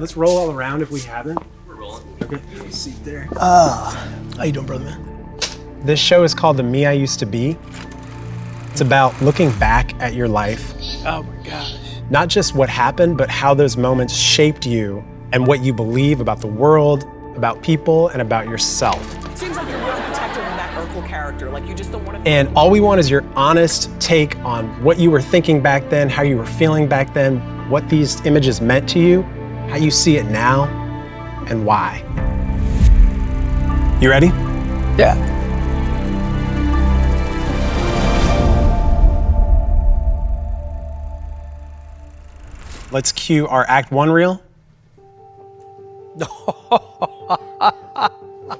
Let's roll all around if we haven't. We're rolling. Okay, have a seat there. How you doing, brother, man? This show is called The Me I Used to Be. It's about looking back at your life. Oh my gosh. Not just what happened, but how those moments shaped you and what you believe about the world, about people, and about yourself. Seems like you're really protective of that Urkel character. Like you just don't want to. And all we want is your honest take on what you were thinking back then, how you were feeling back then, what these images meant to you, how you see it now, and why. You ready? Yeah. Let's cue our Act 1 reel.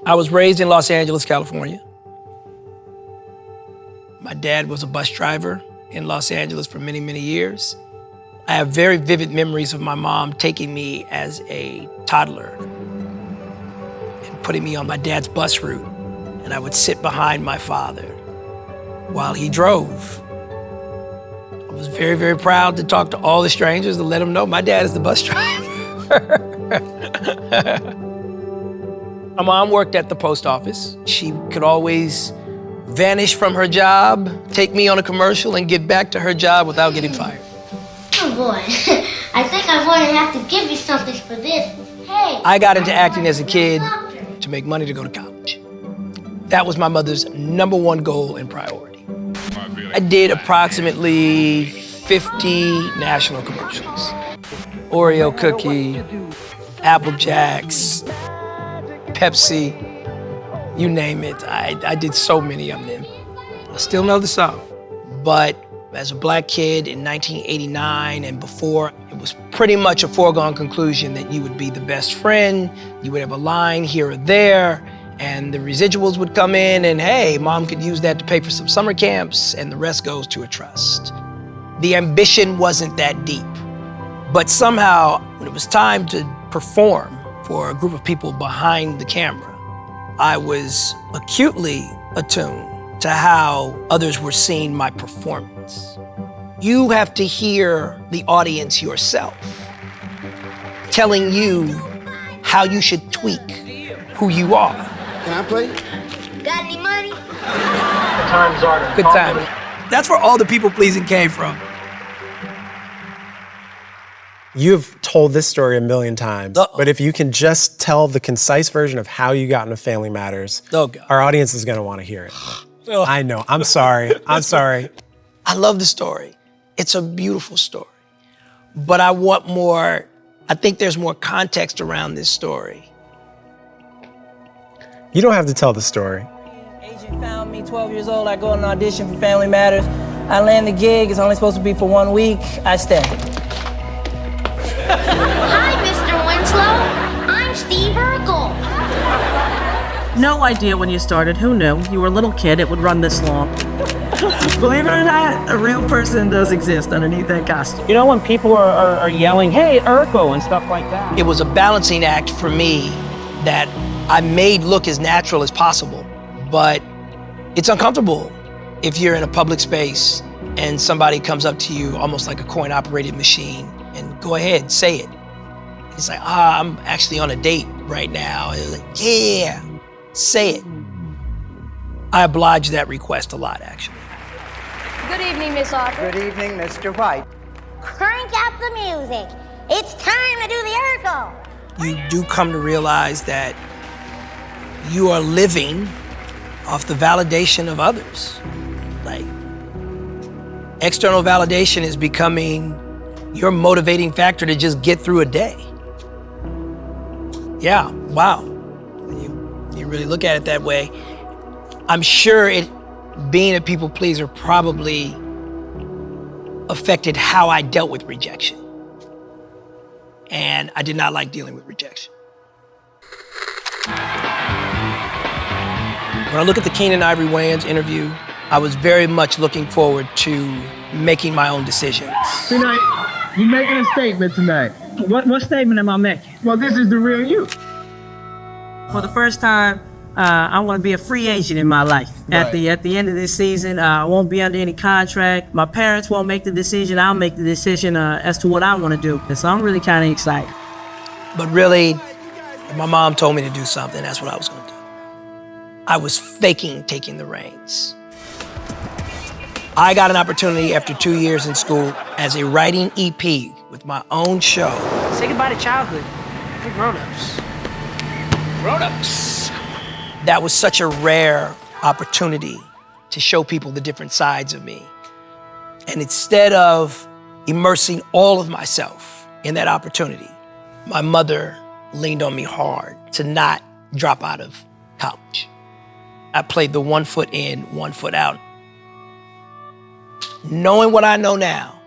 I was raised in Los Angeles, California. My dad was a bus driver in Los Angeles for many, many years. I have very vivid memories of my mom taking me as a toddler and putting me on my dad's bus route. And I would sit behind my father while he drove. I was very, very proud to talk to all the strangers to let them know my dad is the bus driver. My mom worked at the post office. She could always vanish from her job, take me on a commercial, and get back to her job without getting fired. Oh boy, I think I'm going to have to give you something for this. Hey! I got into acting as a kid to make money to go to college. That was my mother's #1 goal and priority. I did approximately 50 national commercials. Oreo cookie, Apple Jacks, Pepsi, you name it. I did so many of them. I still know the song. But as a black kid in 1989 and before, it was pretty much a foregone conclusion that you would be the best friend, you would have a line here or there, and the residuals would come in and hey, mom could use that to pay for some summer camps, and the rest goes to a trust. The ambition wasn't that deep. But somehow, when it was time to perform for a group of people behind the camera, I was acutely attuned to how others were seeing my performance. You have to hear the audience yourself, telling you how you should tweak who you are. Can I play? Got any money? The times are Good timing. That's where all the people pleasing came from. You've told this story a million times, but if you can just tell the concise version of how you got into Family Matters, our audience is gonna wanna hear it. I know, I'm sorry, I'm sorry. I love the story. It's a beautiful story. But I want more, I think there's more context around this story. You don't have to tell the story. Agent found me, 12 years old. I go on an audition for Family Matters. I land the gig. It's only supposed to be for 1 week. I stay. Hi, Mr. Winslow. I'm Steve Urkel. No idea when you started. Who knew? You were a little kid. It would run this long. Believe it or not, a real person does exist underneath that costume. You know when people are yelling, hey, Urkel, and stuff like that? It was a balancing act for me that I made look as natural as possible, but it's uncomfortable if you're in a public space and somebody comes up to you almost like a coin-operated machine and go ahead, say it. It's like, I'm actually on a date right now. It's like, yeah, say it. I oblige that request a lot, actually. Good evening, Miss Arthur. Good evening, Mr. White. Crank up the music. It's time to do the Urkel. You do come to realize that you are living off the validation of others. Like, external validation is becoming your motivating factor to just get through a day. Yeah, wow. You really look at it that way. I'm sure being a people pleaser probably affected how I dealt with rejection. And I did not like dealing with rejection. When I look at the Keenan Ivory Wayans interview, I was very much looking forward to making my own decisions. Tonight, you're making a statement tonight. What statement am I making? Well, this is the real you. For the first time, I want to be a free agent in my life. At the end of this season, I won't be under any contract. My parents won't make the decision. I'll make the decision as to what I want to do. So I'm really kind of excited. But really, if my mom told me to do something, that's what I was gonna do. I was faking taking the reins. I got an opportunity after 2 years in school as a writing EP with my own show. Say goodbye to childhood. We're grown-ups. Grown-ups. That was such a rare opportunity to show people the different sides of me. And instead of immersing all of myself in that opportunity, my mother leaned on me hard to not drop out of college. I played the 1 foot in, 1 foot out. Knowing what I know now,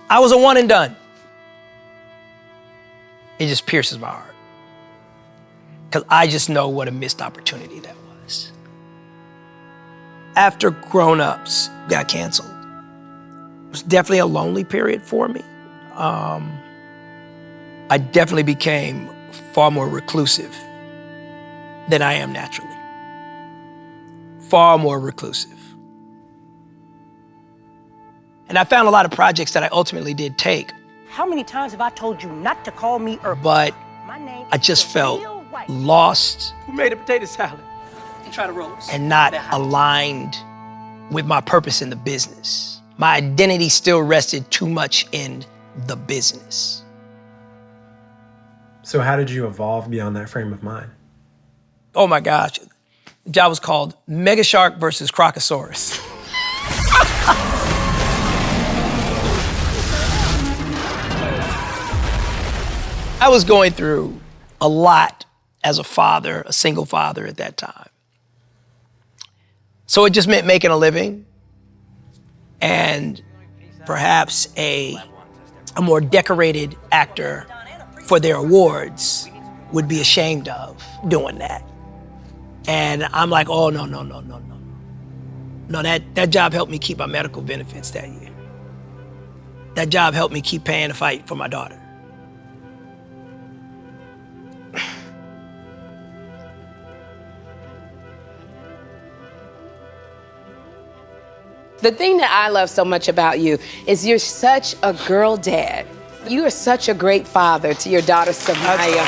I was a one and done. It just pierces my heart. Because I just know what a missed opportunity that was. After Grown Ups got canceled, it was definitely a lonely period for me. I definitely became far more reclusive than I am naturally. Far more reclusive. And I found a lot of projects that I ultimately did take. How many times have I told you not to call me Urkel? But My name I just is felt Jaleel White. lost Who made a potato salad? You try to roll. and not aligned with my purpose in the business. My identity still rested too much in the business. So how did you evolve beyond that frame of mind? Oh my gosh. The job was called Mega Shark versus Crocosaurus. I was going through a lot as a father, a single father at that time. So it just meant making a living and perhaps a more decorated actor for their awards would be ashamed of doing that. And I'm like, oh, no. No, that job helped me keep my medical benefits that year. That job helped me keep paying to fight for my daughter. The thing that I love so much about you is you're such a girl dad. You are such a great father to your daughter, Samaya.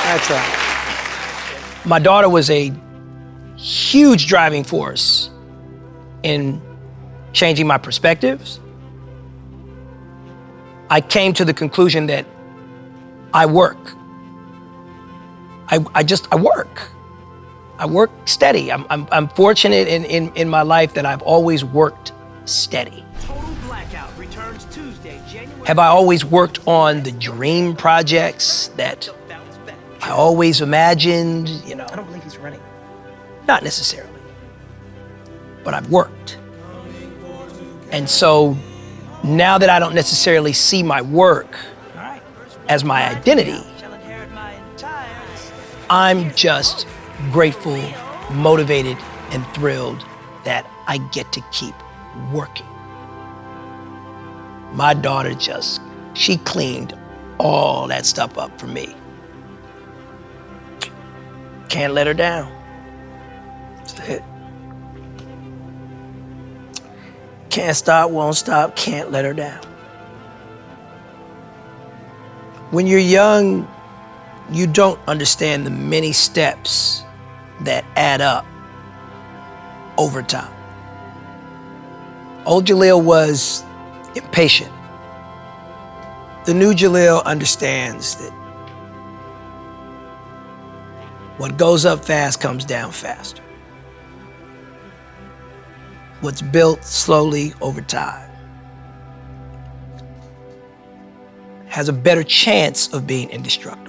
That's right. My daughter was a huge driving force in changing my perspectives. I came to the conclusion that I work. I work. I work steady. I'm fortunate in my life that I've always worked steady. Total blackout returns Tuesday, January. Have I always worked on the dream projects that I always imagined, you know? I don't believe he's running. Not necessarily, but I've worked. And so now that I don't necessarily see my work as my identity, I'm just grateful, motivated, and thrilled that I get to keep working. My daughter she cleaned all that stuff up for me. Can't let her down. That's it. Can't stop, won't stop, can't let her down. When you're young, you don't understand the many steps that add up over time. Old Jaleel was impatient. The new Jaleel understands that what goes up fast comes down faster. What's built slowly over time has a better chance of being indestructible.